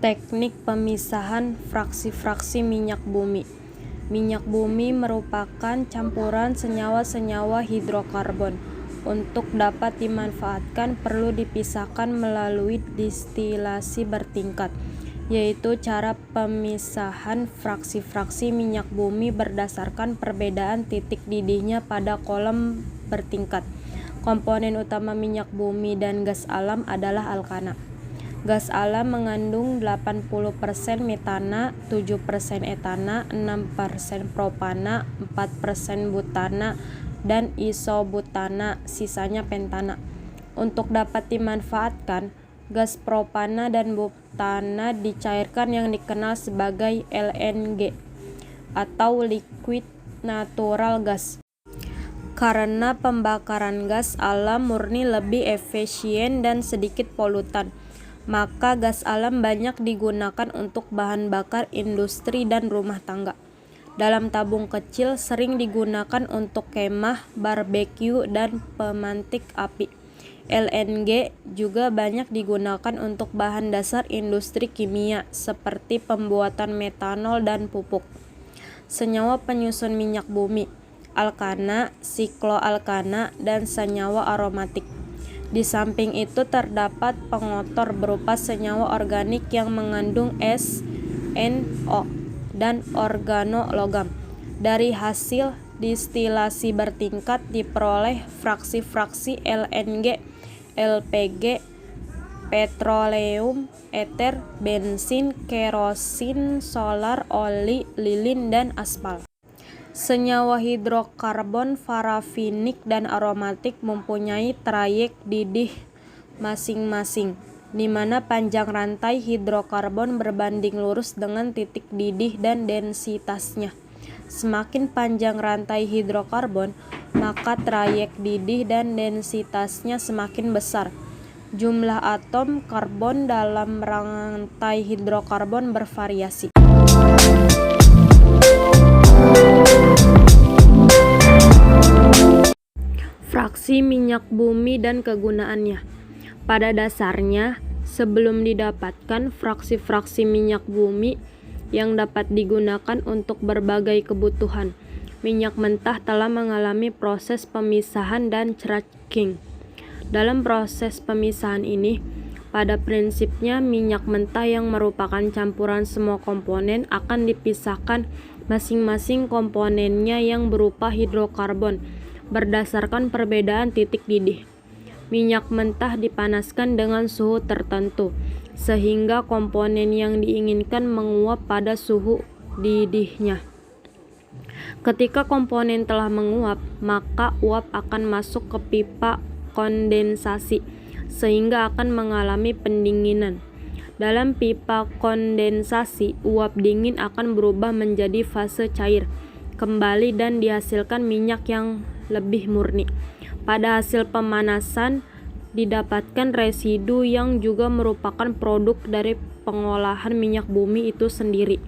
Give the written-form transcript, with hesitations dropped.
Teknik pemisahan fraksi-fraksi minyak bumi. Minyak bumi merupakan campuran senyawa-senyawa hidrokarbon. Untuk dapat dimanfaatkan perlu dipisahkan melalui distilasi bertingkat, yaitu cara pemisahan fraksi-fraksi minyak bumi berdasarkan perbedaan titik didihnya pada kolom bertingkat. Komponen utama minyak bumi dan gas alam adalah alkana. Gas alam mengandung 80% metana, 7% etana, 6% propana, 4% butana, dan isobutana, sisanya pentana. Untuk dapat dimanfaatkan, gas propana dan butana dicairkan yang dikenal sebagai LNG atau liquid natural gas. Karena pembakaran gas alam murni lebih efisien dan sedikit polutan, maka gas alam banyak digunakan untuk bahan bakar industri dan rumah tangga. Dalam tabung kecil sering digunakan untuk kemah, barbeque, dan pemantik api. LNG juga banyak digunakan untuk bahan dasar industri kimia seperti pembuatan metanol dan pupuk. Senyawa penyusun minyak bumi, alkana, sikloalkana, dan senyawa aromatik. Di samping itu terdapat pengotor berupa senyawa organik yang mengandung S, NO, dan organologam. Dari hasil distilasi bertingkat diperoleh fraksi-fraksi LNG, LPG, petroleum, ether, bensin, kerosin, solar, oli, lilin, dan aspal. Senyawa hidrokarbon parafinik dan aromatik mempunyai trayek didih masing-masing, di mana panjang rantai hidrokarbon berbanding lurus dengan titik didih dan densitasnya. Semakin panjang rantai hidrokarbon, maka trayek didih dan densitasnya semakin besar. Jumlah atom karbon dalam rantai hidrokarbon bervariasi. Fraksi minyak bumi dan kegunaannya. Pada dasarnya, sebelum didapatkan fraksi-fraksi minyak bumi yang dapat digunakan untuk berbagai kebutuhan, minyak mentah telah mengalami proses pemisahan dan cracking. Dalam proses pemisahan ini, pada prinsipnya minyak mentah yang merupakan campuran semua komponen akan dipisahkan masing-masing komponennya yang berupa hidrokarbon berdasarkan perbedaan titik didih. Minyak mentah dipanaskan dengan suhu tertentu, sehingga komponen yang diinginkan menguap pada suhu didihnya. Ketika komponen telah menguap, maka uap akan masuk ke pipa kondensasi, sehingga akan mengalami pendinginan. Dalam pipa kondensasi, uap dingin akan berubah menjadi fase cair kembali dan dihasilkan minyak yang lebih murni. Pada hasil pemanasan didapatkan residu yang juga merupakan produk dari pengolahan minyak bumi itu sendiri.